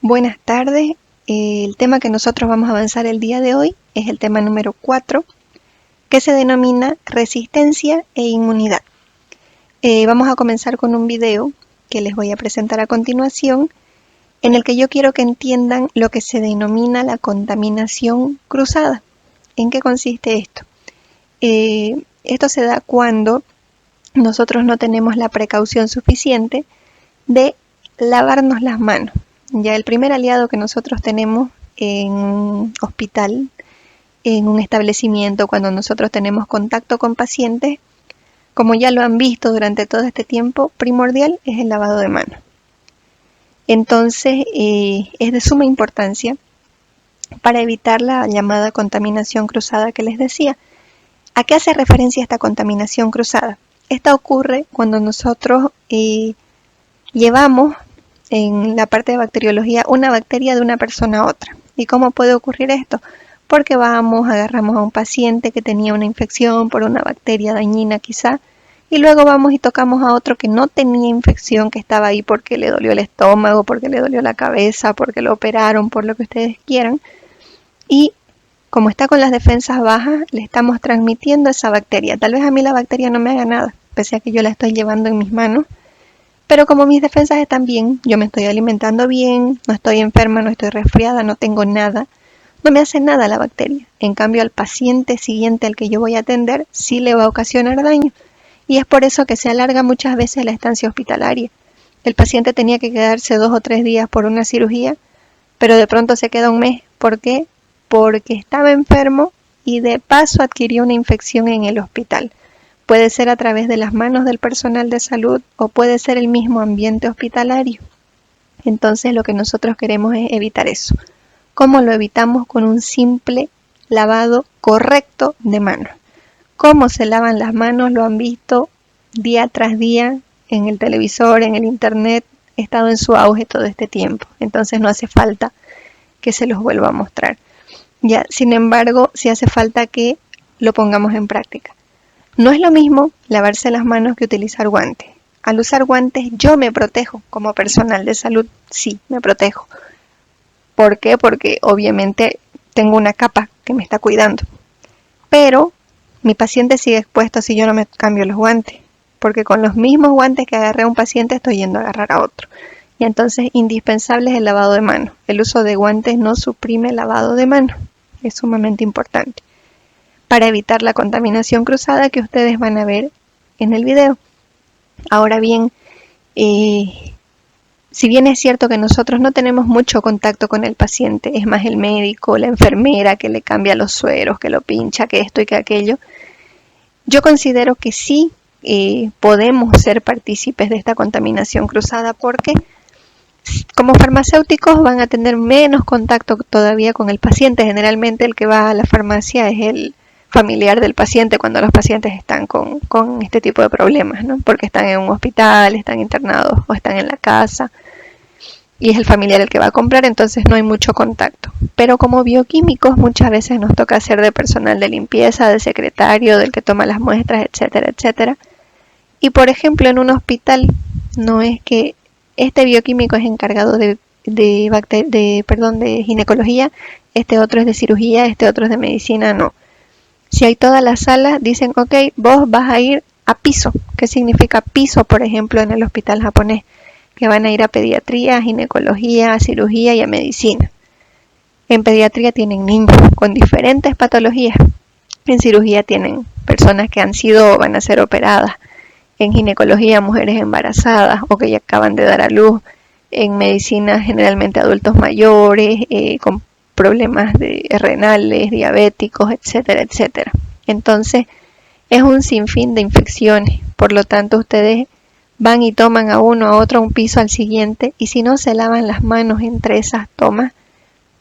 Buenas tardes. El tema que nosotros vamos a avanzar el día de hoy es el tema número 4, que se denomina resistencia e inmunidad. Vamos a comenzar con un video que les voy a presentar a continuación, en el que yo quiero que entiendan lo que se denomina la contaminación cruzada. ¿En qué consiste esto? Esto se da cuando nosotros no tenemos la precaución suficiente de lavarnos las manos. Ya el primer aliado que nosotros tenemos en un hospital, en un establecimiento, cuando nosotros tenemos contacto con pacientes, como ya lo han visto durante todo este tiempo, primordial es el lavado de manos. Entonces, es de suma importancia para evitar la llamada contaminación cruzada que les decía. ¿A qué hace referencia esta contaminación cruzada? Esta ocurre cuando nosotros llevamos en la parte de bacteriología una bacteria de una persona a otra. ¿Y cómo puede ocurrir esto? Porque agarramos a un paciente que tenía una infección por una bacteria dañina quizá, y luego vamos y tocamos a otro que no tenía infección, que estaba ahí porque le dolió el estómago, porque le dolió la cabeza, porque lo operaron, por lo que ustedes quieran, y como está con las defensas bajas, le estamos transmitiendo esa bacteria. Tal vez a mí la bacteria no me haga nada, pese a que yo la estoy llevando en mis manos, pero como mis defensas están bien, yo me estoy alimentando bien, no estoy enferma, no estoy resfriada, no tengo nada, no me hace nada la bacteria. En cambio, al paciente siguiente al que yo voy a atender, sí le va a ocasionar daño. Y es por eso que se alarga muchas veces la estancia hospitalaria. El paciente tenía que quedarse 2 o 3 días por una cirugía, pero de pronto se queda un mes. ¿Por qué? Porque estaba enfermo y de paso adquirió una infección en el hospital. Puede ser a través de las manos del personal de salud o puede ser el mismo ambiente hospitalario. Entonces lo que nosotros queremos es evitar eso. ¿Cómo lo evitamos? Con un simple lavado correcto de manos. ¿Cómo se lavan las manos? Lo han visto día tras día en el televisor, en el internet. Ha estado en su auge todo este tiempo. Entonces no hace falta que se los vuelva a mostrar. Ya, sin embargo, sí hace falta que lo pongamos en práctica. No es lo mismo lavarse las manos que utilizar guantes. Al usar guantes yo me protejo como personal de salud, sí, me protejo. ¿Por qué? Porque obviamente tengo una capa que me está cuidando. Pero mi paciente sigue expuesto si yo no me cambio los guantes. Porque con los mismos guantes que agarré a un paciente estoy yendo a agarrar a otro. Y entonces indispensable es el lavado de manos. El uso de guantes no suprime el lavado de manos. Es sumamente importante para evitar la contaminación cruzada que ustedes van a ver en el video. Ahora bien, si bien es cierto que nosotros no tenemos mucho contacto con el paciente, es más el médico, la enfermera que le cambia los sueros, que lo pincha, que esto y que aquello, yo considero que sí podemos ser partícipes de esta contaminación cruzada porque como farmacéuticos van a tener menos contacto todavía con el paciente. Generalmente el que va a la farmacia es el familiar del paciente cuando los pacientes están con este tipo de problemas, ¿no? Porque están en un hospital, están internados o están en la casa y es el familiar el que va a comprar, entonces no hay mucho contacto. Pero como bioquímicos muchas veces nos toca hacer de personal de limpieza, de secretario, del que toma las muestras, etcétera, etcétera. Y por ejemplo en un hospital no es que este bioquímico es encargado de ginecología, este otro es de cirugía, este otro es de medicina, no. Si hay todas las salas, dicen, ok, vos vas a ir a piso. ¿Qué significa piso, por ejemplo, en el hospital japonés? Que van a ir a pediatría, a ginecología, a cirugía y a medicina. En pediatría tienen niños con diferentes patologías. En cirugía tienen personas que han sido o van a ser operadas. En ginecología, mujeres embarazadas o que ya acaban de dar a luz. En medicina, generalmente adultos mayores, con problemas renales, diabéticos, etcétera, etcétera. Entonces, es un sinfín de infecciones. Por lo tanto, ustedes van y toman a uno, a otro, a un piso, al siguiente, y si no se lavan las manos entre esas tomas,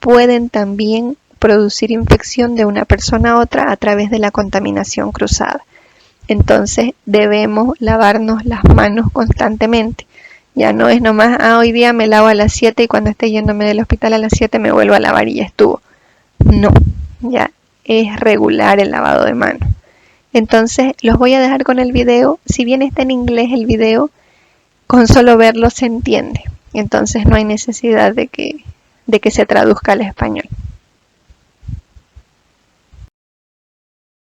pueden también producir infección de una persona a otra a través de la contaminación cruzada. Entonces, debemos lavarnos las manos constantemente. Ya no es nomás, hoy día me lavo a las 7 y cuando esté yéndome del hospital a las 7 me vuelvo a lavar y ya estuvo. No, ya es regular el lavado de manos. Entonces los voy a dejar con el video. Si bien está en inglés el video, con solo verlo se entiende. Entonces no hay necesidad de que de que se traduzca al español.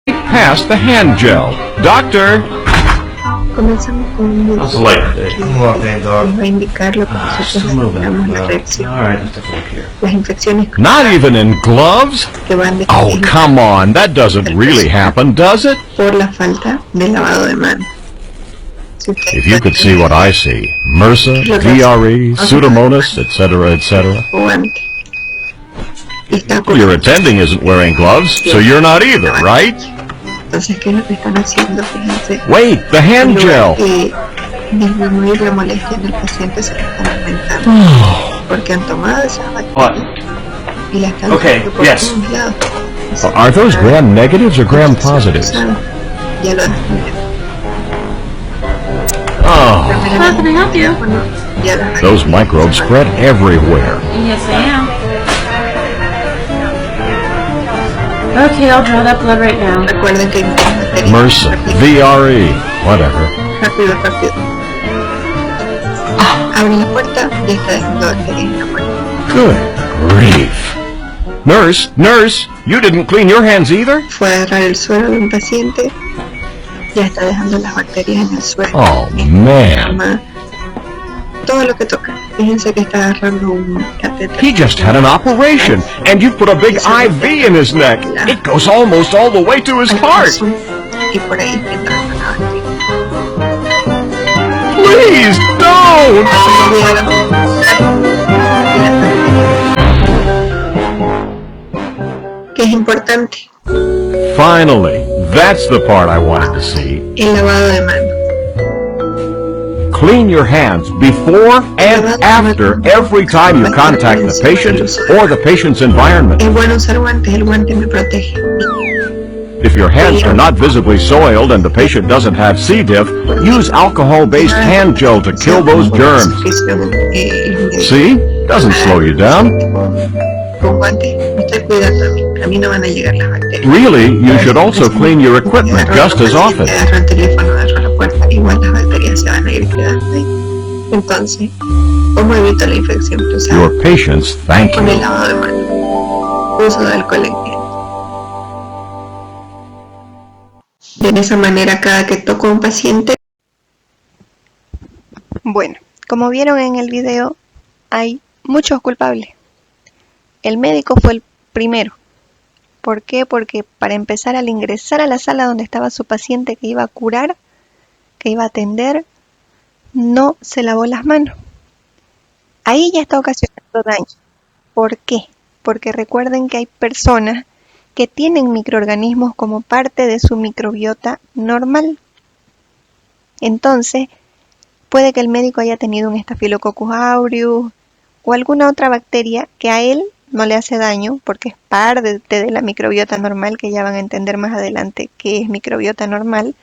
Pass the hand gel. Doctor! Comenzamos con un médico que nos va a indicar lo que nosotros denominamos la reacción. Las infecciones Not even in gloves? que van de Oh, come on. That doesn't really happen, does it? por la falta de lavado de manos. If you could see what I see. MRSA, VRE, Pseudomonas, etc., etc. Your attending isn't wearing gloves, so you're not either, right? Entonces, ¿qué es lo que están haciendo? Fíjense. Wait, the hand gel. Disminuir la molestia en el paciente, se la están aumentando. Porque han tomado esa bacteria y la están usando por todos lados. Are those gram negatives or gram positives? Ya lo descubrieron. Oh, How can I help you? those microbes spread everywhere. Yes, I am. Okay, I'll draw that blood right now. Recuerden que hay muchas bacterias. MRSA, VRE, whatever. Rápido, rápido. Abre la puerta y está dejando bacterias en la puerta. Good grief. Nurse, you didn't clean your hands either? Fue a agarrar el suero de un paciente. Ya está dejando las bacterias en el suelo. Oh, man. Todo lo que toca. Fíjense que está agarrando un catéter. He just had an operation, and you put a big IV in his neck. It goes almost all the way to his heart. Y por ahí está entrando la bacteria. Please, don't! Que es importante. Finally, that's the part I wanted to see. El lavado de manos. Clean your hands before and after every time you contact the patient or the patient's environment. Es bueno usar guantes, el guante me protege. If your hands are not visibly soiled and the patient doesn't have C. diff, use alcohol-based hand gel to kill those germs. See? Doesn't slow you down. Con guantes me estoy cuidando a mí no van a llegar las bacterias. Really, you should also clean your equipment just as often. Agarro el teléfono, agarro la puerta, igual las bacterias se van a ir quedando ahí. Entonces, ¿cómo evito la infección cruzada? Your patients thank Con el you. lavado de manos, uso de alcohol en gel. De esa manera, cada que toco a un paciente. Bueno, como vieron en el video, hay muchos culpables. El médico fue el primero. ¿Por qué? Porque para empezar, al ingresar a la sala donde estaba su paciente que iba a curar, que iba a atender, no se lavó las manos. Ahí ya está ocasionando daño. ¿Por qué? Porque recuerden que hay personas que tienen microorganismos como parte de su microbiota normal. Entonces, puede que el médico haya tenido un Staphylococcus aureus o alguna otra bacteria que a él no le hace daño porque es parte de la microbiota normal, que ya van a entender más adelante qué es microbiota normal,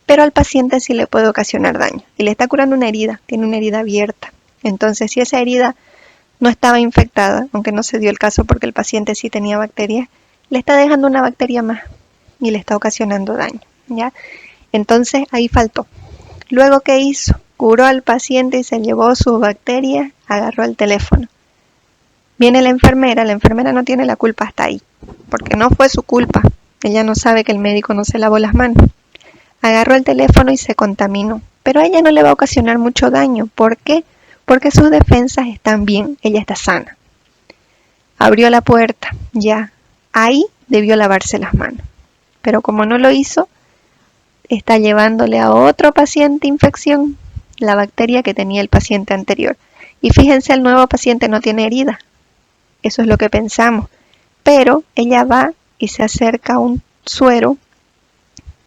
pero al paciente sí le puede ocasionar daño. Y le está curando una herida, tiene una herida abierta. Entonces, si esa herida no estaba infectada, aunque no se dio el caso porque el paciente sí tenía bacterias, le está dejando una bacteria más y le está ocasionando daño, ¿ya? Entonces, ahí faltó. Luego, ¿qué hizo? Curó al paciente y se llevó sus bacterias, agarró el teléfono. Viene la enfermera no tiene la culpa hasta ahí, porque no fue su culpa. Ella no sabe que el médico no se lavó las manos. Agarró el teléfono y se contaminó, pero a ella no le va a ocasionar mucho daño. ¿Por qué? Porque sus defensas están bien, ella está sana. Abrió la puerta, ya. Ahí debió lavarse las manos, pero como no lo hizo, está llevándole a otro paciente infección, la bacteria que tenía el paciente anterior. Y fíjense, el nuevo paciente no tiene herida. Eso es lo que pensamos. Pero ella va y se acerca a un suero,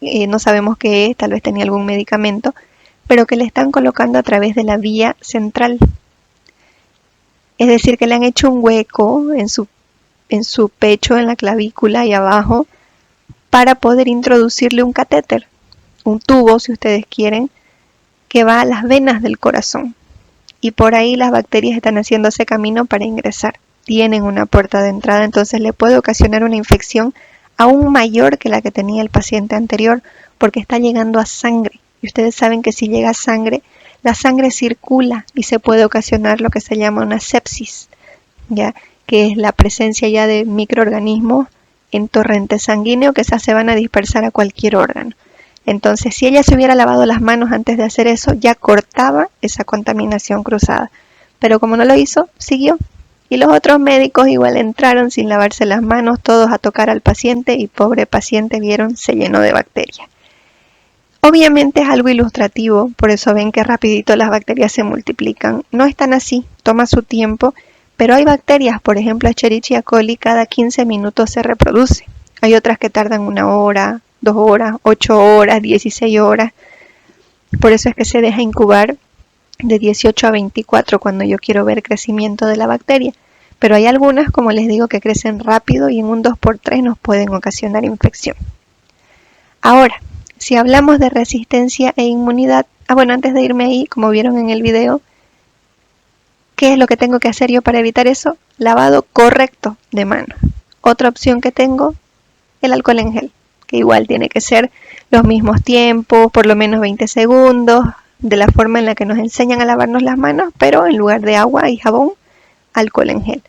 no sabemos qué es, tal vez tenía algún medicamento, pero que le están colocando a través de la vía central. Es decir, que le han hecho un hueco en su pecho, en la clavícula y abajo, para poder introducirle un catéter, un tubo, si ustedes quieren, que va a las venas del corazón. Y por ahí las bacterias están haciendo ese camino para ingresar. Tienen una puerta de entrada, entonces le puede ocasionar una infección aún mayor que la que tenía el paciente anterior, porque está llegando a sangre. Y ustedes saben que si llega a sangre, la sangre circula y se puede ocasionar lo que se llama una sepsis. ya que es la presencia ya de microorganismos en torrente sanguíneo que esas se van a dispersar a cualquier órgano. Entonces, si ella se hubiera lavado las manos antes de hacer eso, ya cortaba esa contaminación cruzada. Pero como no lo hizo, siguió. Y los otros médicos igual entraron sin lavarse las manos, todos a tocar al paciente, y pobre paciente, vieron, se llenó de bacterias. Obviamente es algo ilustrativo, por eso ven que rapidito las bacterias se multiplican. No es tan así, toma su tiempo, pero hay bacterias, por ejemplo Escherichia coli, cada 15 minutos se reproduce. Hay otras que tardan 1 hora, 2 horas, 8 horas, 16 horas. Por eso es que se deja incubar de 18 a 24 cuando yo quiero ver crecimiento de la bacteria. Pero hay algunas, como les digo, que crecen rápido y en un 2×3 nos pueden ocasionar infección. Ahora, si hablamos de resistencia e inmunidad, bueno, antes de irme ahí, como vieron en el video, ¿qué es lo que tengo que hacer yo para evitar eso? Lavado correcto de manos. Otra opción que tengo, el alcohol en gel, que igual tiene que ser los mismos tiempos, por lo menos 20 segundos, de la forma en la que nos enseñan a lavarnos las manos, pero en lugar de agua y jabón, alcohol en gel.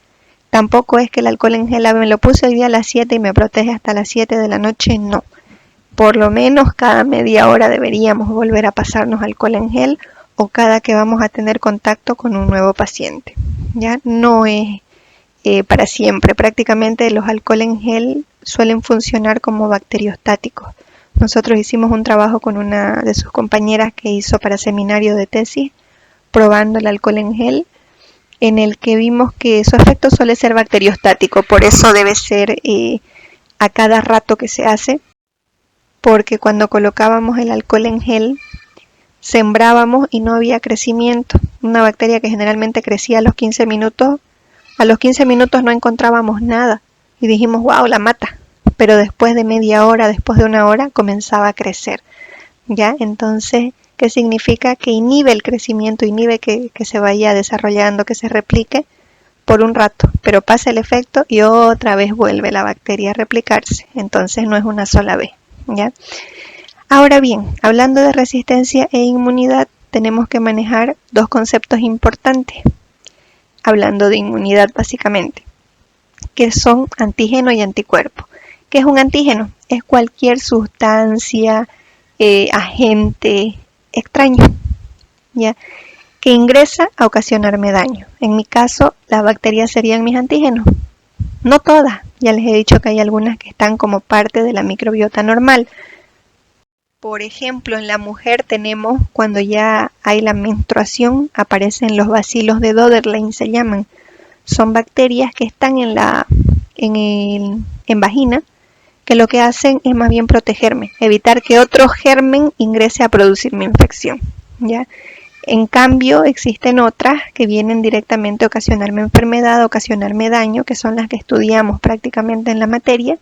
Tampoco es que el alcohol en gel me lo puse hoy día a las 7 y me protege hasta las 7 de la noche, no. Por lo menos cada media hora deberíamos volver a pasarnos alcohol en gel o cada que vamos a tener contacto con un nuevo paciente. Ya no es para siempre. Prácticamente los alcohol en gel suelen funcionar como bacteriostáticos. Nosotros hicimos un trabajo con una de sus compañeras que hizo para seminario de tesis, probando el alcohol en gel, en el que vimos que su efecto suele ser bacteriostático. Por eso debe ser a cada rato que se hace, porque cuando colocábamos el alcohol en gel, sembrábamos y no había crecimiento. Una bacteria que generalmente crecía a los 15 minutos, no encontrábamos nada y dijimos, wow, la mata. Pero después de media hora, después de 1 hora, comenzaba a crecer. ¿Ya? Entonces, ¿qué significa? Que inhibe el crecimiento, inhibe que se vaya desarrollando, que se replique por un rato, pero pasa el efecto y otra vez vuelve la bacteria a replicarse. Entonces no es una sola vez. ¿Ya? Ahora bien, hablando de resistencia e inmunidad, tenemos que manejar 2 conceptos importantes, hablando de inmunidad básicamente, que son antígeno y anticuerpo. ¿Qué es un antígeno? Es cualquier sustancia, agente extraño, ¿ya?, que ingresa a ocasionarme daño. En mi caso, las bacterias serían mis antígenos. No todas, ya les he dicho que hay algunas que están como parte de la microbiota normal. Por ejemplo, en la mujer tenemos, cuando ya hay la menstruación, aparecen los bacilos de Doderlein, se llaman. Son bacterias que están en vagina, que lo que hacen es más bien protegerme, evitar que otro germen ingrese a producir mi infección, ¿ya? En cambio, existen otras que vienen directamente a ocasionarme enfermedad, a ocasionarme daño, que son las que estudiamos prácticamente en la materia,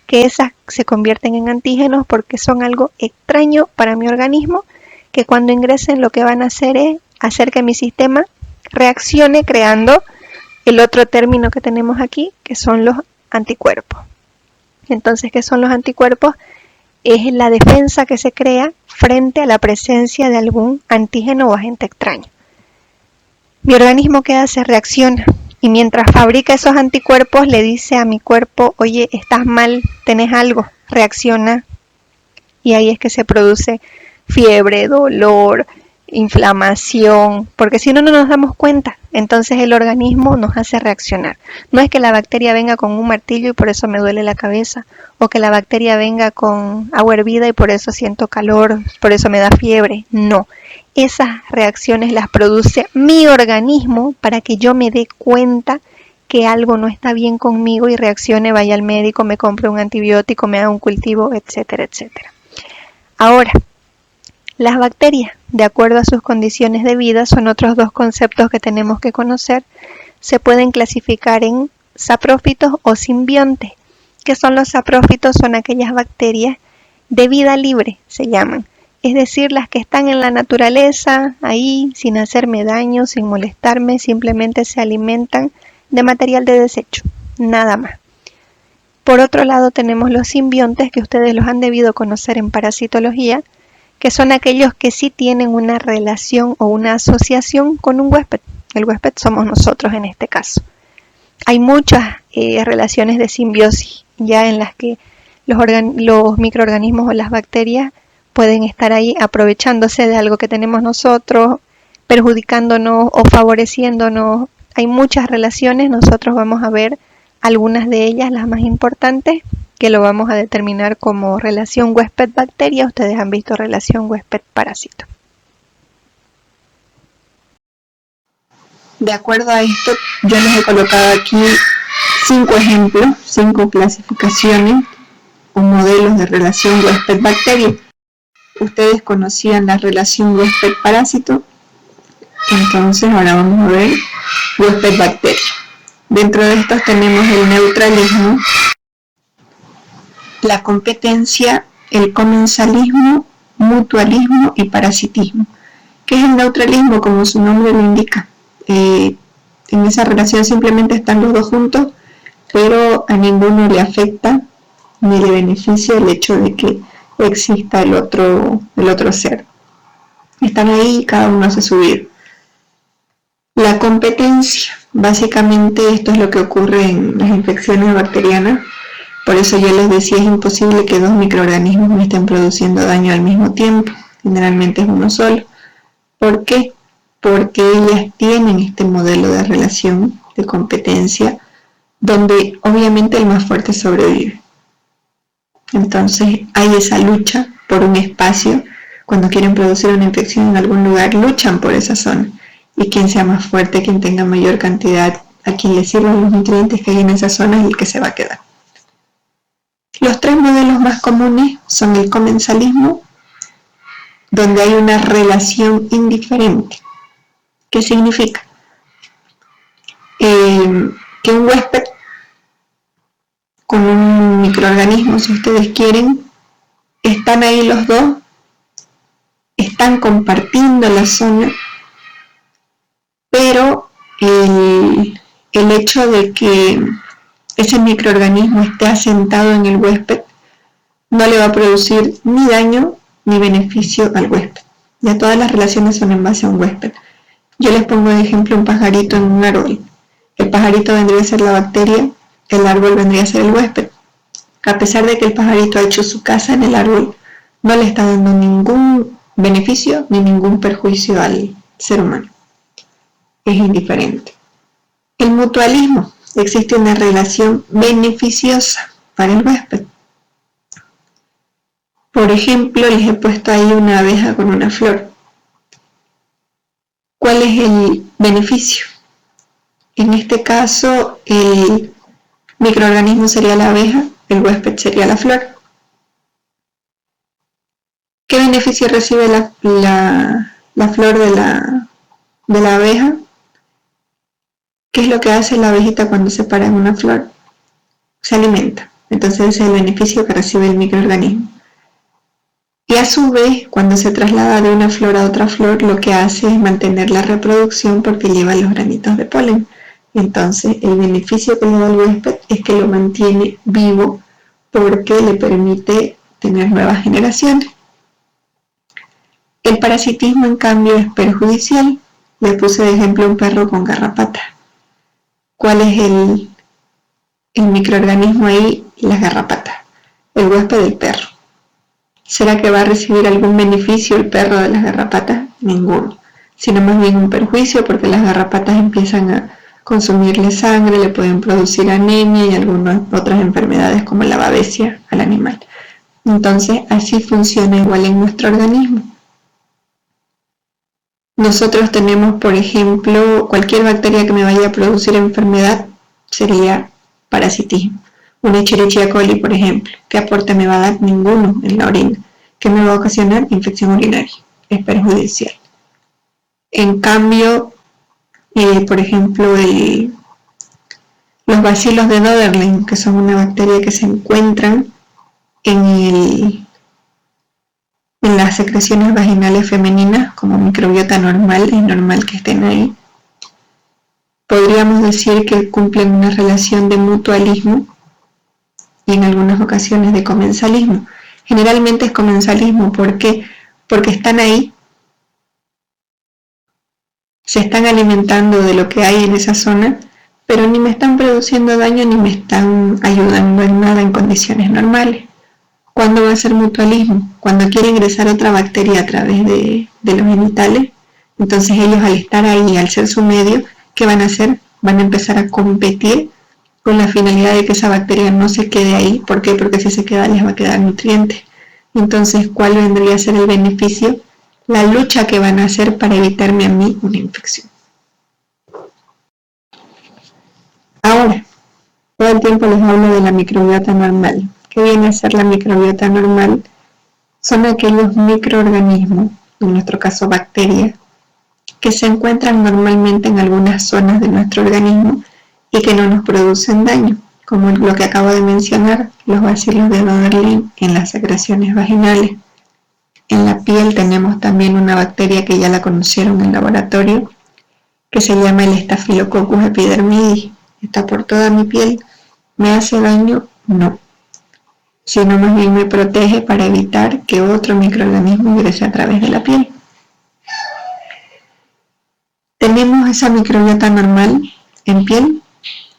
que esas se convierten en antígenos porque son algo extraño para mi organismo, que cuando ingresen lo que van a hacer es hacer que mi sistema reaccione creando el otro término que tenemos aquí, que son los anticuerpos. Entonces, ¿qué son los anticuerpos? Es la defensa que se crea frente a la presencia de algún antígeno o agente extraño. Mi organismo, ¿qué hace? Reacciona. Y mientras fabrica esos anticuerpos, le dice a mi cuerpo, oye, estás mal, tenés algo, reacciona. Y ahí es que se produce fiebre, dolor, inflamación, porque si no, no nos damos cuenta. Entonces el organismo nos hace reaccionar. No es que la bacteria venga con un martillo y por eso me duele la cabeza, o que la bacteria venga con agua hervida y por eso siento calor, por eso me da fiebre. No, esas reacciones las produce mi organismo para que yo me dé cuenta que algo no está bien conmigo y reaccione, vaya al médico, me compre un antibiótico, me haga un cultivo, etcétera, etcétera. Ahora, las bacterias, de acuerdo a sus condiciones de vida, son otros 2 conceptos que tenemos que conocer. Se pueden clasificar en saprófitos o simbiontes. ¿Qué son los saprófitos? Son aquellas bacterias de vida libre, se llaman. Es decir, las que están en la naturaleza, ahí, sin hacerme daño, sin molestarme, simplemente se alimentan de material de desecho, nada más. Por otro lado, tenemos los simbiontes, que ustedes los han debido conocer en parasitología, que son aquellos que sí tienen una relación o una asociación con un huésped. El huésped somos nosotros en este caso. hay muchas relaciones de simbiosis ya en las que los microorganismos o las bacterias pueden estar ahí aprovechándose de algo que tenemos nosotros, perjudicándonos o favoreciéndonos. Hay muchas relaciones, nosotros vamos a ver algunas de ellas, las más importantes, que lo vamos a determinar como relación huésped-bacteria. Ustedes han visto relación huésped-parásito. De acuerdo a esto, yo les he colocado aquí 5 ejemplos, 5 clasificaciones o modelos de relación huésped-bacteria. Ustedes conocían la relación huésped-parásito, entonces ahora vamos a ver huésped-bacteria. Dentro de estos tenemos el neutralismo, la competencia, el comensalismo, mutualismo y parasitismo. ¿Qué es el neutralismo? Como su nombre lo indica. En esa relación simplemente están los dos juntos, pero a ninguno le afecta ni le beneficia el hecho de que exista el otro ser. Están ahí y cada uno hace su vida. La competencia, básicamente esto es lo que ocurre en las infecciones bacterianas. Por eso yo les decía, es imposible que 2 microorganismos me estén produciendo daño al mismo tiempo. Generalmente es uno solo. ¿Por qué? Porque ellas tienen este modelo de relación de competencia donde obviamente el más fuerte sobrevive. Entonces hay esa lucha por un espacio. Cuando quieren producir una infección en algún lugar, luchan por esa zona. Y quien sea más fuerte, quien tenga mayor cantidad, a quien le sirvan los nutrientes que hay en esa zona es el que se va a quedar. Los 3 modelos más comunes son el comensalismo, donde hay una relación indiferente. ¿Qué significa? Que un huésped con un microorganismo, si ustedes quieren, están ahí los dos, están compartiendo la zona, pero el hecho de que ese microorganismo esté asentado en el huésped no le va a producir ni daño ni beneficio al huésped. Ya todas las relaciones son en base a un huésped. Yo les pongo de ejemplo un pajarito en un árbol. El pajarito vendría a ser la bacteria, el árbol vendría a ser el huésped. A pesar de que el pajarito ha hecho su casa en el árbol, no le está dando ningún beneficio ni ningún perjuicio al ser humano. Es indiferente. El mutualismo. Existe una relación beneficiosa para el huésped. Por ejemplo, les he puesto ahí una abeja con una flor. ¿Cuál es el beneficio? En este caso, el microorganismo sería la abeja, el huésped sería la flor. ¿Qué beneficio recibe la flor de la abeja? ¿Qué es lo que hace la abejita cuando se para en una flor? Se alimenta. Entonces ese es el beneficio que recibe el microorganismo. Y a su vez, cuando se traslada de una flor a otra flor, lo que hace es mantener la reproducción porque lleva los granitos de polen. Entonces, el beneficio que le da al huésped es que lo mantiene vivo porque le permite tener nuevas generaciones. El parasitismo, en cambio, es perjudicial. Le puse de ejemplo un perro con garrapata. ¿Cuál es el microorganismo ahí? Las garrapatas. El huésped del perro. ¿Será que va a recibir algún beneficio el perro de las garrapatas? Ninguno, sino más bien un perjuicio porque las garrapatas empiezan a consumirle sangre, le pueden producir anemia y algunas otras enfermedades como la babesia al animal. Entonces, así funciona igual en nuestro organismo. Nosotros tenemos, por ejemplo, cualquier bacteria que me vaya a producir enfermedad sería parasitismo. Una Escherichia coli, por ejemplo, ¿qué aporte me va a dar? Ninguno en la orina. ¿Qué me va a ocasionar? Infección urinaria. Es perjudicial. En cambio, por ejemplo, los bacilos de Doederlein, que son una bacteria que se encuentran en las secreciones vaginales femeninas como microbiota normal, es normal que estén ahí. Podríamos decir que cumplen una relación de mutualismo y en algunas ocasiones de comensalismo. Generalmente es comensalismo, ¿por qué? Porque están ahí, se están alimentando de lo que hay en esa zona, pero ni me están produciendo daño ni me están ayudando en nada en condiciones normales. ¿Cuándo va a ser mutualismo? Cuando quiere ingresar otra bacteria a través de los genitales. Entonces ellos, al estar ahí, al ser su medio, ¿qué van a hacer? Van a empezar a competir con la finalidad de que esa bacteria no se quede ahí. ¿Por qué? Porque si se queda les va a quedar nutrientes. Entonces, ¿cuál vendría a ser el beneficio? La lucha que van a hacer para evitarme a mí una infección. Ahora, todo el tiempo les hablo de la microbiota normal. ¿Qué viene a ser la microbiota normal? Son aquellos microorganismos, en nuestro caso bacterias, que se encuentran normalmente en algunas zonas de nuestro organismo y que no nos producen daño, como lo que acabo de mencionar, los bacilos de Doederlein en las secreciones vaginales. En la piel tenemos también una bacteria que ya la conocieron en el laboratorio, que se llama el Staphylococcus epidermidis. Está por toda mi piel. ¿Me hace daño? No. Sino más bien me protege para evitar que otro microorganismo ingrese a través de la piel. Tenemos esa microbiota normal en piel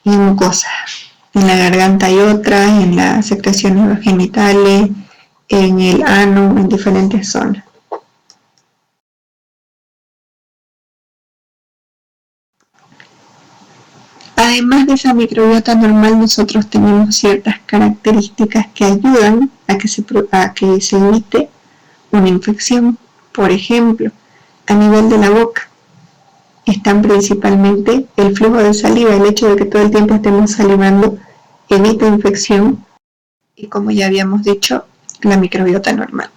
y en mucosas. En la garganta hay otras, en las secreciones genitales, en el ano, en diferentes zonas. Además de esa microbiota normal, nosotros tenemos ciertas características que ayudan a que se evite una infección. Por ejemplo, a nivel de la boca, están principalmente el flujo de saliva, el hecho de que todo el tiempo estemos salivando evita infección y, como ya habíamos dicho, la microbiota normal.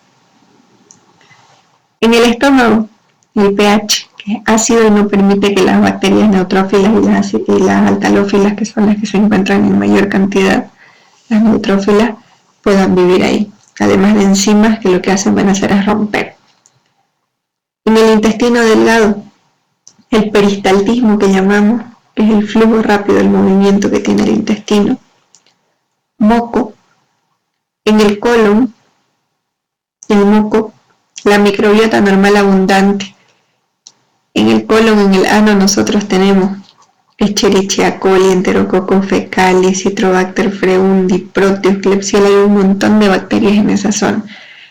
En el estómago, el pH, que es ácido y no permite que las bacterias neutrófilas y las altalófilas, que son las que se encuentran en mayor cantidad, las neutrófilas, puedan vivir ahí. Además de enzimas que lo que hacen van a hacer es romper. En el intestino delgado, el peristaltismo que llamamos, es el flujo rápido, el movimiento que tiene el intestino. Moco. En el colon, el moco, la microbiota normal abundante. En el colon, en el ano, nosotros tenemos Escherichia coli, Enterococcus fecalis, Citrobacter freundi, Proteus, Klebsiella, hay un montón de bacterias en esa zona.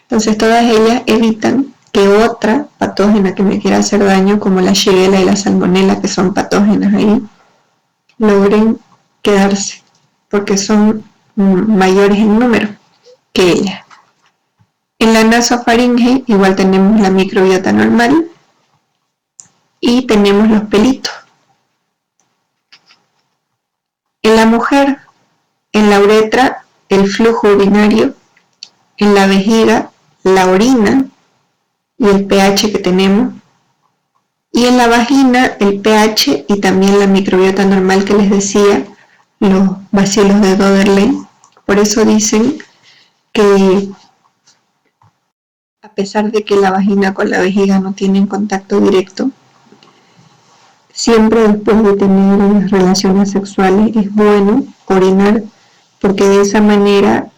Entonces todas ellas evitan que otra patógena que me quiera hacer daño, como la Shigella y la Salmonella, que son patógenas ahí, logren quedarse, porque son mayores en número que ellas. En la nasofaringe igual tenemos la microbiota normal y tenemos los pelitos. En la mujer, en la uretra, el flujo urinario, en la vejiga, la orina y el pH que tenemos, y en la vagina el pH y también la microbiota normal que les decía, los bacilos de Doederlein. Por eso dicen que a pesar de que la vagina con la vejiga no tienen contacto directo, siempre después de tener relaciones sexuales es bueno orinar, porque de esa manera,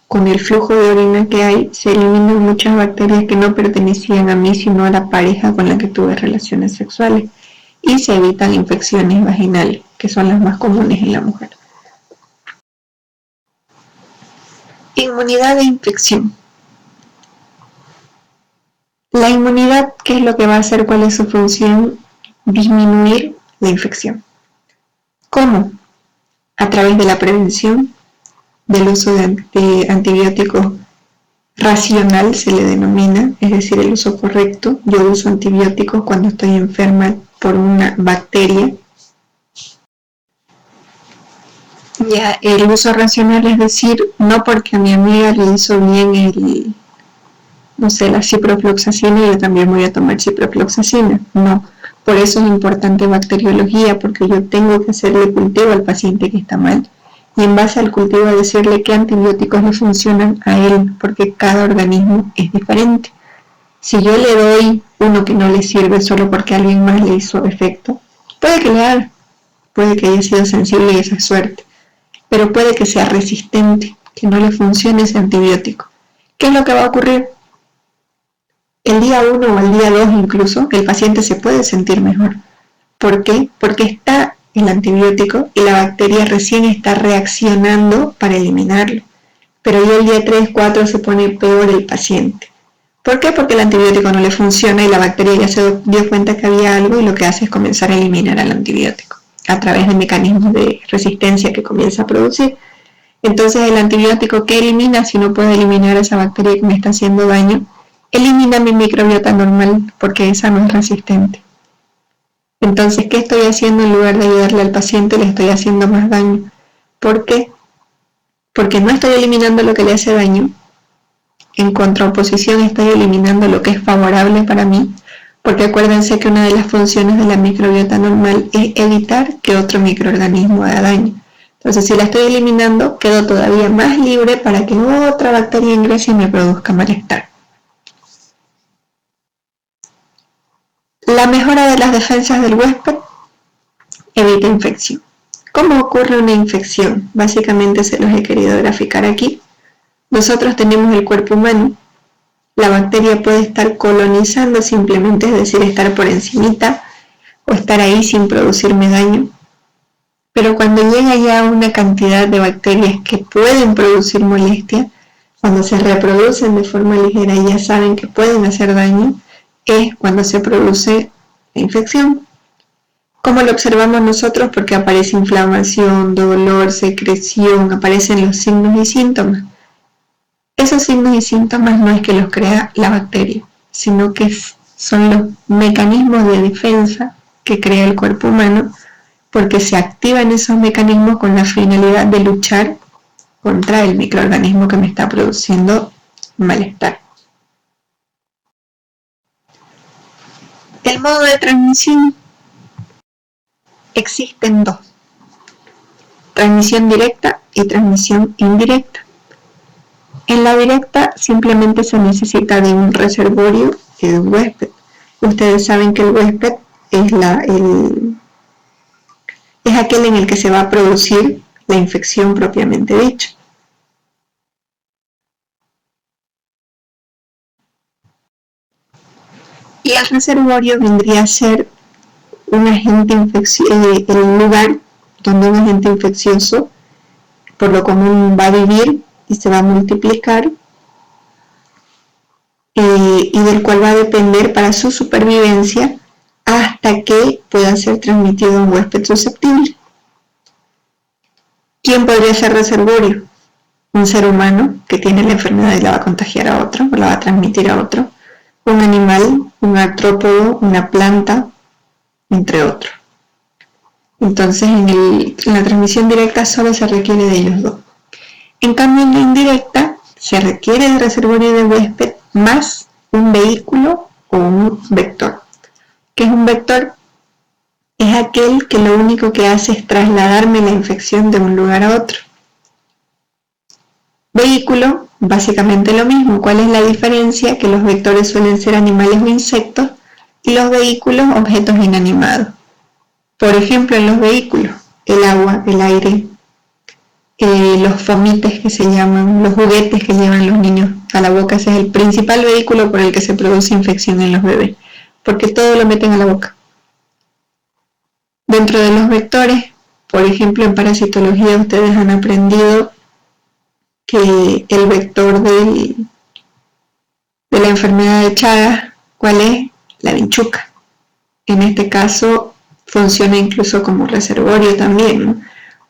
con el flujo de orina que hay, se eliminan muchas bacterias que no pertenecían a mí, sino a la pareja con la que tuve relaciones sexuales, y se evitan infecciones vaginales, que son las más comunes en la mujer. Inmunidad e infección. La inmunidad, ¿qué es lo que va a hacer? ¿Cuál es su función? Disminuir la infección. ¿Cómo? A través de la prevención, del uso de antibióticos racional, se le denomina, es decir, el uso correcto. Yo uso antibióticos cuando estoy enferma por una bacteria. Ya, el uso racional es decir, no porque a mi amiga le hizo bien la ciprofloxacina, yo también voy a tomar ciprofloxacina. No, por eso es importante bacteriología, porque yo tengo que hacerle cultivo al paciente que está mal, y en base al cultivo decirle qué antibióticos le funcionan a él, porque cada organismo es diferente. Si yo le doy uno que no le sirve solo porque alguien más le hizo efecto, puede que le haga, puede que haya sido sensible y esa es suerte, pero puede que sea resistente, que no le funcione ese antibiótico. ¿Qué es lo que va a ocurrir? El día 1 o el día 2 incluso, el paciente se puede sentir mejor. ¿Por qué? Porque está el antibiótico y la bacteria recién está reaccionando para eliminarlo. Pero ya el día 3, 4 se pone peor el paciente. ¿Por qué? Porque el antibiótico no le funciona y la bacteria ya se dio cuenta que había algo y lo que hace es comenzar a eliminar al antibiótico a través de mecanismos de resistencia que comienza a producir. Entonces el antibiótico, ¿qué elimina? Si no puede eliminar a esa bacteria que me está haciendo daño, elimina mi microbiota normal porque esa no es resistente. Entonces, ¿qué estoy haciendo? En lugar de ayudarle al paciente, le estoy haciendo más daño. ¿Por qué? Porque no estoy eliminando lo que le hace daño. En contraposición, estoy eliminando lo que es favorable para mí. Porque acuérdense que una de las funciones de la microbiota normal es evitar que otro microorganismo haga daño. Entonces, si la estoy eliminando, quedo todavía más libre para que otra bacteria ingrese y me produzca malestar. La mejora de las defensas del huésped evita infección. ¿Cómo ocurre una infección? Básicamente se los he querido graficar aquí. Nosotros tenemos el cuerpo humano. La bacteria puede estar colonizando simplemente, es decir, estar por encimita o estar ahí sin producirme daño. Pero cuando llega ya una cantidad de bacterias que pueden producir molestia, cuando se reproducen de forma ligera y ya saben que pueden hacer daño, es cuando se produce la infección. ¿Cómo lo observamos nosotros? Porque aparece inflamación, dolor, secreción, aparecen los signos y síntomas. Esos signos y síntomas no es que los crea la bacteria, sino que son los mecanismos de defensa que crea el cuerpo humano, porque se activan esos mecanismos con la finalidad de luchar contra el microorganismo que me está produciendo malestar. El modo de transmisión. Existen dos: transmisión directa y transmisión indirecta. En la directa simplemente se necesita de un reservorio y de un huésped. Ustedes saben que el huésped es aquel en el que se va a producir la infección propiamente dicha. Y el reservorio vendría a ser un agente el lugar donde un agente infeccioso por lo común va a vivir y se va a multiplicar y del cual va a depender para su supervivencia hasta que pueda ser transmitido a un huésped susceptible. ¿Quién podría ser reservorio? Un ser humano que tiene la enfermedad y la va a contagiar a otro, o la va a transmitir a otro. Un animal, un artrópodo, una planta, entre otros. Entonces, en la transmisión directa solo se requiere de ellos dos. En cambio, en la indirecta se requiere de reservorio de huésped más un vehículo o un vector. ¿Qué es un vector? Es aquel que lo único que hace es trasladarme la infección de un lugar a otro. Vehículo, básicamente lo mismo. ¿Cuál es la diferencia? Que los vectores suelen ser animales o insectos y los vehículos objetos inanimados. Por ejemplo, en los vehículos, el agua, el aire, los fomites que se llaman, los juguetes que llevan los niños a la boca. Ese es el principal vehículo por el que se produce infección en los bebés, porque todo lo meten a la boca. Dentro de los vectores, por ejemplo, en parasitología ustedes han aprendido que el vector de la enfermedad de Chagas, ¿cuál es? La vinchuca. En este caso funciona incluso como reservorio también, ¿no?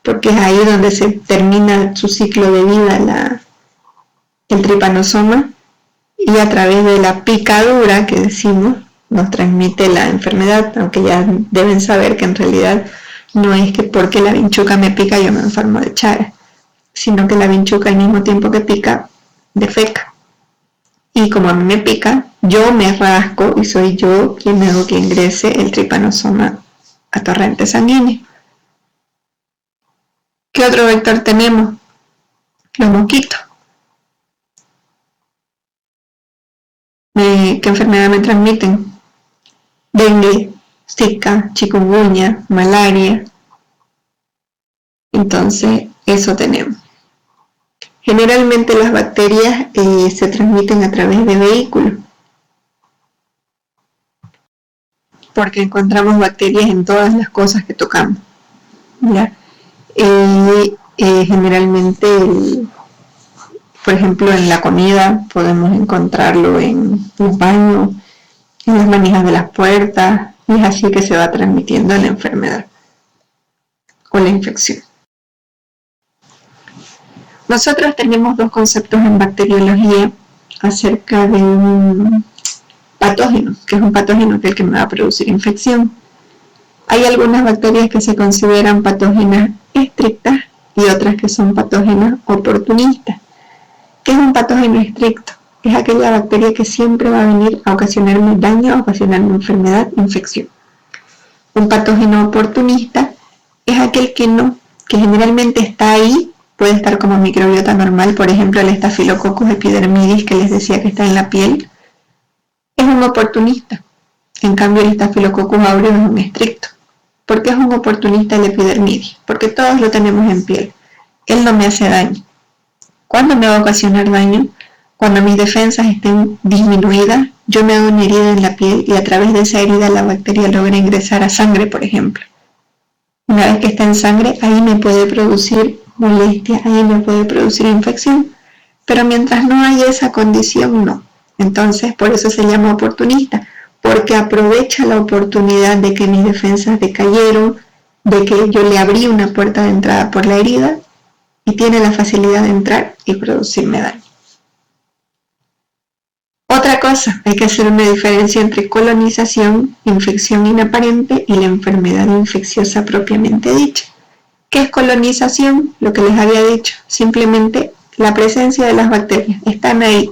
Porque es ahí donde se termina su ciclo de vida el tripanosoma y a través de la picadura que decimos nos transmite la enfermedad, aunque ya deben saber que en realidad no es que porque la vinchuca me pica yo me enfermo de Chagas, sino que la vinchuca al mismo tiempo que pica defeca. Y como a mí me pica, yo me rasco y soy yo quien hago que ingrese el tripanosoma a torrente sanguíneo. ¿Qué otro vector tenemos? Los mosquitos. ¿Qué enfermedad me transmiten? Dengue, zika, chikungunya, malaria. Entonces, eso tenemos. Generalmente las bacterias se transmiten a través de vehículos, porque encontramos bacterias en todas las cosas que tocamos. ¿ya? Generalmente, por ejemplo, en la comida podemos encontrarlo en los baños, en las manijas de las puertas, y es así que se va transmitiendo la enfermedad o la infección. Nosotros tenemos dos conceptos en bacteriología acerca de un patógeno, que es un patógeno que es el que me va a producir infección. Hay algunas bacterias que se consideran patógenas estrictas y otras que son patógenas oportunistas. ¿Qué es un patógeno estricto? Es aquella bacteria que siempre va a venir a ocasionarme daño, a ocasionarme enfermedad, infección. Un patógeno oportunista es aquel que generalmente está ahí, puede estar como microbiota normal, por ejemplo el Staphylococcus epidermidis que les decía que está en la piel, es un oportunista. En cambio el Staphylococcus aureus es un estricto. ¿Por qué es un oportunista el epidermidis? Porque todos lo tenemos en piel. Él no me hace daño. ¿Cuándo me va a ocasionar daño? Cuando mis defensas estén disminuidas, yo me hago una herida en la piel y a través de esa herida la bacteria logra ingresar a sangre, por ejemplo. Una vez que está en sangre, ahí me puede producir molestia, ahí me puede producir infección. Pero mientras no haya esa condición, no. Entonces, por eso se llama oportunista, porque aprovecha la oportunidad de que mis defensas decayeron, de que yo le abrí una puerta de entrada por la herida y tiene la facilidad de entrar y producirme daño. Otra cosa, hay que hacer una diferencia entre colonización, infección inaparente y la enfermedad infecciosa propiamente dicha. ¿Qué es colonización? Lo que les había dicho, simplemente la presencia de las bacterias. Están ahí,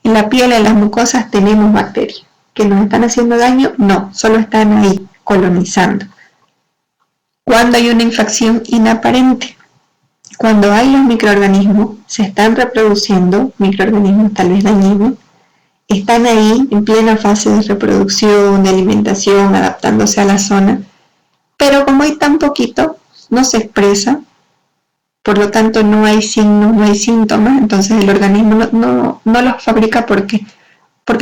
en la piel, en las mucosas tenemos bacterias. ¿Que nos están haciendo daño? No, solo están ahí, colonizando. ¿Cuándo hay una infección inaparente? Cuando hay los microorganismos, se están reproduciendo, microorganismos tal vez dañinos, están ahí en plena fase de reproducción, de alimentación, adaptándose a la zona, pero como hay tan poquito, no se expresa, por lo tanto no hay signos, no hay síntomas, entonces el organismo no los fabrica porque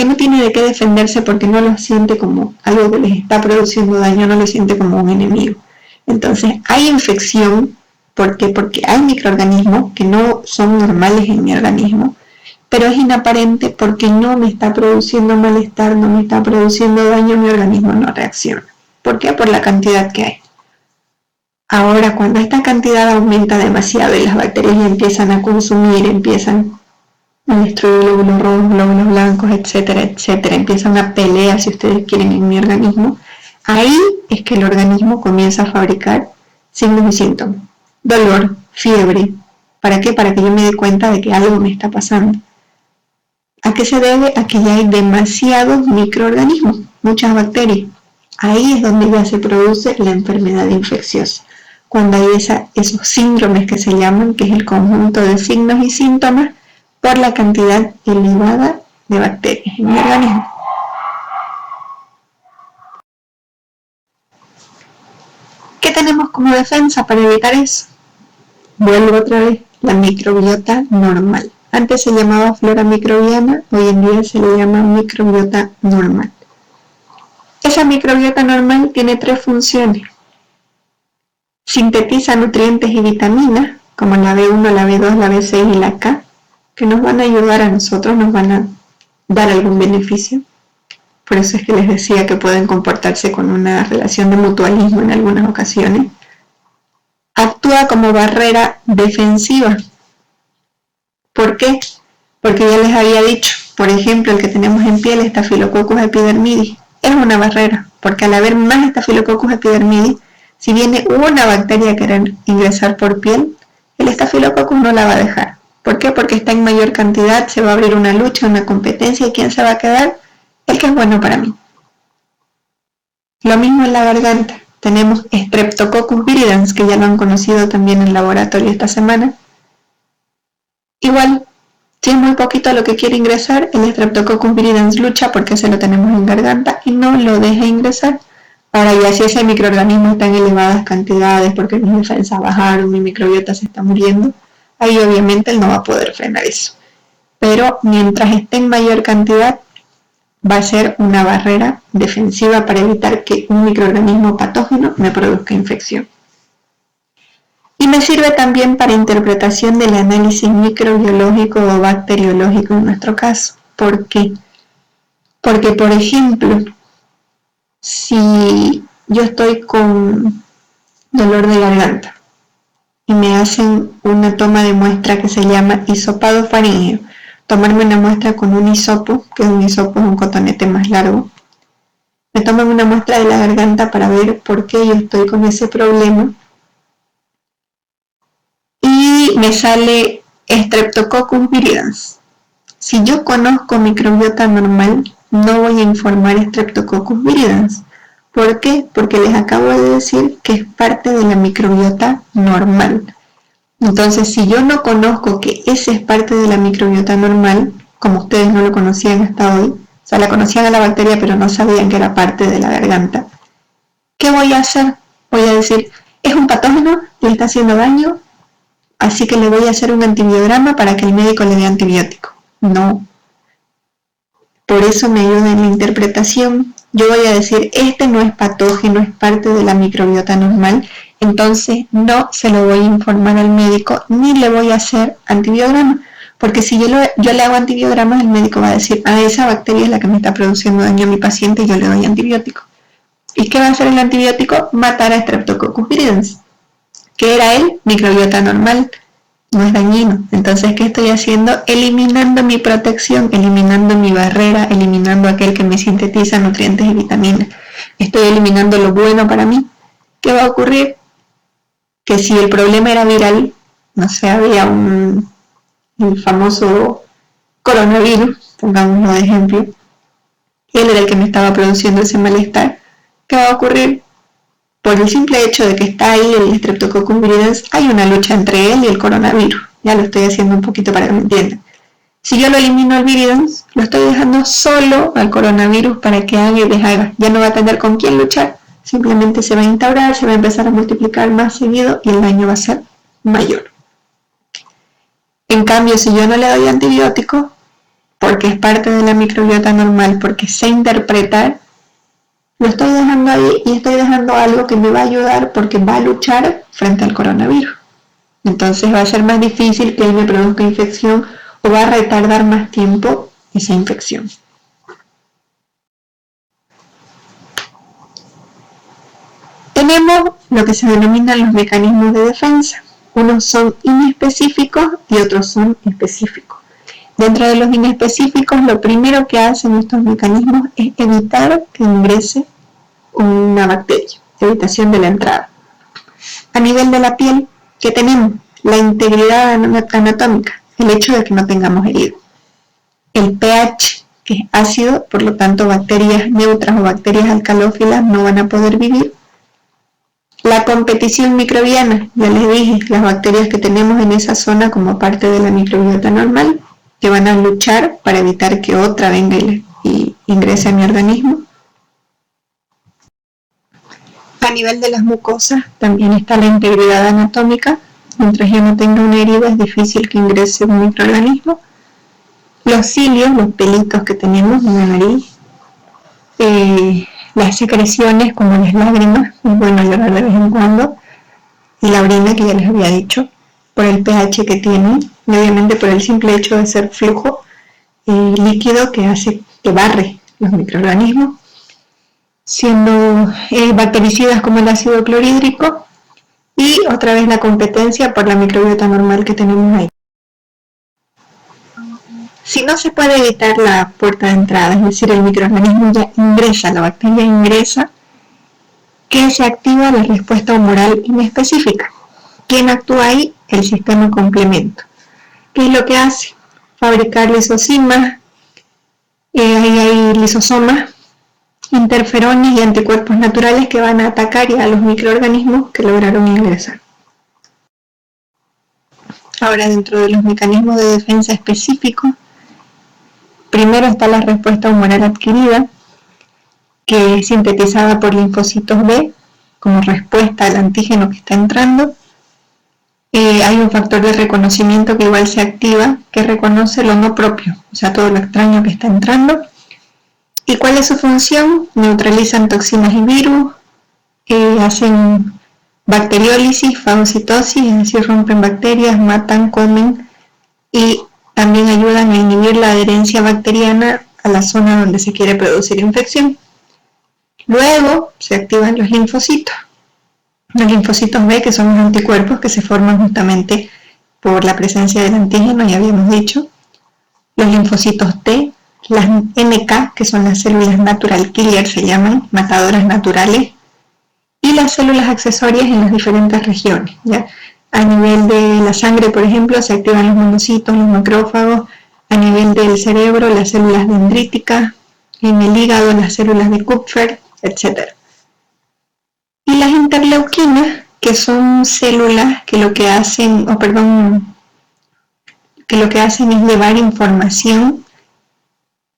no tiene de qué defenderse, porque no los siente como algo que les está produciendo daño, no lo siente como un enemigo. Entonces hay infección, porque hay microorganismos que no son normales en mi organismo, pero es inaparente porque no me está produciendo malestar, no me está produciendo daño, mi organismo no reacciona. ¿Por qué? Por la cantidad que hay. Ahora, cuando esta cantidad aumenta demasiado y las bacterias empiezan a consumir, empiezan a destruir glóbulos rojos, glóbulos blancos, etcétera, etcétera, empieza una pelea, si ustedes quieren, en mi organismo, ahí es que el organismo comienza a fabricar signos y síntomas. Dolor, fiebre. ¿Para qué? Para que yo me dé cuenta de que algo me está pasando. ¿A qué se debe? A que ya hay demasiados microorganismos, muchas bacterias. Ahí es donde ya se produce la enfermedad infecciosa. Cuando hay esos síndromes que se llaman, que es el conjunto de signos y síntomas por la cantidad elevada de bacterias en el organismo. ¿Qué tenemos como defensa para evitar eso? Vuelvo otra vez, la microbiota normal. Antes se llamaba flora microbiana, hoy en día se le llama microbiota normal. Esa microbiota normal tiene 3 funciones. Sintetiza nutrientes y vitaminas, como la B1, la B2, la B6 y la K, que nos van a ayudar a nosotros, nos van a dar algún beneficio. Por eso es que les decía que pueden comportarse con una relación de mutualismo en algunas ocasiones. Actúa como barrera defensiva. ¿Por qué? Porque ya les había dicho, por ejemplo, el que tenemos en piel, Staphylococcus epidermidis, es una barrera, porque al haber más Staphylococcus epidermidis, si viene una bacteria a querer ingresar por piel, el Staphylococcus no la va a dejar. ¿Por qué? Porque está en mayor cantidad, se va a abrir una lucha, una competencia, ¿y quién se va a quedar? El que es bueno para mí. Lo mismo en la garganta. Tenemos Streptococcus viridans, que ya lo han conocido también en laboratorio esta semana. Igual, si es muy poquito lo que quiere ingresar, el Streptococcus viridans lucha porque se lo tenemos en garganta y no lo deja ingresar. Ahora ya si ese microorganismo está en elevadas cantidades porque mis defensas bajaron, mi microbiota se está muriendo, ahí obviamente él no va a poder frenar eso. Pero mientras esté en mayor cantidad, va a ser una barrera defensiva para evitar que un microorganismo patógeno me produzca infección. me sirve también para interpretación del análisis microbiológico o bacteriológico en nuestro caso. ¿Por qué? Porque, por ejemplo, si yo estoy con dolor de garganta y me hacen una toma de muestra que se llama hisopado faríngeo, tomarme una muestra con un hisopo, que un hisopo es un cotonete más largo, me toman una muestra de la garganta para ver por qué yo estoy con ese problema y me sale Streptococcus viridans. Si yo conozco microbiota normal, no voy a informar Streptococcus viridans. ¿Por qué? Porque les acabo de decir que es parte de la microbiota normal. Entonces, si yo no conozco que ese es parte de la microbiota normal, como ustedes no lo conocían hasta hoy, o sea, la conocían a la bacteria, pero no sabían que era parte de la garganta, ¿qué voy a hacer? Voy a decir, es un patógeno, le está haciendo daño, así que le voy a hacer un antibiograma para que el médico le dé antibiótico. No. Por eso me ayuda en la interpretación. Yo voy a decir, este no es patógeno, es parte de la microbiota normal, entonces no se lo voy a informar al médico ni le voy a hacer antibiograma, porque si yo le hago antibiogramas, el médico va a decir, esa bacteria es la que me está produciendo daño a mi paciente y yo le doy antibiótico. ¿Y qué va a hacer el antibiótico? Matar a Streptococcus viridans, que era el microbiota normal, no es dañino. Entonces, ¿qué estoy haciendo? Eliminando mi protección, eliminando mi barrera, eliminando aquel que me sintetiza nutrientes y vitaminas. Estoy eliminando lo bueno para mí. ¿Qué va a ocurrir? Que si el problema era viral, no sé, había el famoso coronavirus, pongámoslo de ejemplo, él era el que me estaba produciendo ese malestar. ¿Qué va a ocurrir? Por el simple hecho de que está ahí el Streptococcus viridans, hay una lucha entre él y el coronavirus. Ya lo estoy haciendo un poquito para que me entiendan. Si yo lo elimino al viridans, lo estoy dejando solo al coronavirus para que haga y deshaga. Ya no va a tener con quién luchar. Simplemente se va a instaurar, se va a empezar a multiplicar más seguido y el daño va a ser mayor. En cambio, si yo no le doy antibiótico, porque es parte de la microbiota normal, porque sé interpretar, lo estoy dejando ahí y estoy dejando algo que me va a ayudar porque va a luchar frente al coronavirus. Entonces va a ser más difícil que él me produzca infección o va a retardar más tiempo esa infección. Tenemos lo que se denominan los mecanismos de defensa. Unos son inespecíficos y otros son específicos. Dentro de los inespecíficos, lo primero que hacen estos mecanismos es evitar que ingrese una bacteria, evitación de la entrada. A nivel de la piel, ¿qué tenemos? La integridad anatómica, el hecho de que no tengamos herido. El pH, que es ácido, por lo tanto bacterias neutras o bacterias alcalófilas no van a poder vivir. La competición microbiana, ya les dije, las bacterias que tenemos en esa zona como parte de la microbiota normal, que van a luchar para evitar que otra venga y ingrese a mi organismo. A nivel de las mucosas también está la integridad anatómica. Mientras yo no tenga una herida es difícil que ingrese un microorganismo. Los cilios, los pelitos que tenemos en la nariz, las secreciones como las lágrimas, es bueno llorar de vez en cuando, y la orina que ya les había dicho, por el pH que tiene, y obviamente por el simple hecho de ser flujo líquido que hace que barre los microorganismos, siendo bactericidas como el ácido clorhídrico, y otra vez la competencia por la microbiota normal que tenemos ahí. Si no se puede evitar la puerta de entrada, es decir, el microorganismo ya ingresa, la bacteria ingresa, ¿qué se activa? La respuesta humoral inespecífica. ¿Quién actúa ahí? El sistema complemento. ¿Qué es lo que hace? Fabricar lisosimas, hay lisosomas, interferones y anticuerpos naturales que van a atacar a los microorganismos que lograron ingresar. Ahora, dentro de los mecanismos de defensa específicos, primero está la respuesta humoral adquirida, que es sintetizada por linfocitos B como respuesta al antígeno que está entrando. Hay un factor de reconocimiento que igual se activa, que reconoce lo no propio, o sea, todo lo extraño que está entrando. ¿Y cuál es su función? Neutralizan toxinas y virus, hacen bacteriólisis, fagocitosis, es decir, rompen bacterias, matan, comen y también ayudan a inhibir la adherencia bacteriana a la zona donde se quiere producir infección. Luego se activan los linfocitos. Los linfocitos B, que son los anticuerpos que se forman justamente por la presencia del antígeno, ya habíamos dicho. Los linfocitos T, las NK, que son las células natural killer, se llaman, matadoras naturales, y las células accesorias en las diferentes regiones, ¿ya? A nivel de la sangre, por ejemplo, se activan los monocitos, los macrófagos. A nivel del cerebro, las células dendríticas. En el hígado, las células de Kupffer, etc. Y las interleuquinas, que son células que lo que hacen, es llevar información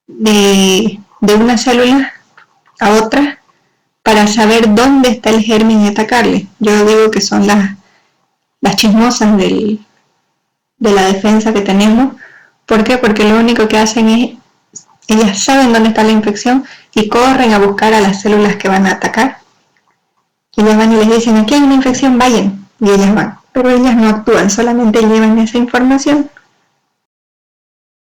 de una célula a otra para saber dónde está el germen y atacarle. Yo digo que son las chismosas de la defensa que tenemos. ¿Por qué? Porque lo único que hacen es, ellas saben dónde está la infección y corren a buscar a las células que van a atacar. Ellas van y les dicen, aquí hay una infección, vayan, y ellas van. Pero ellas no actúan, solamente llevan esa información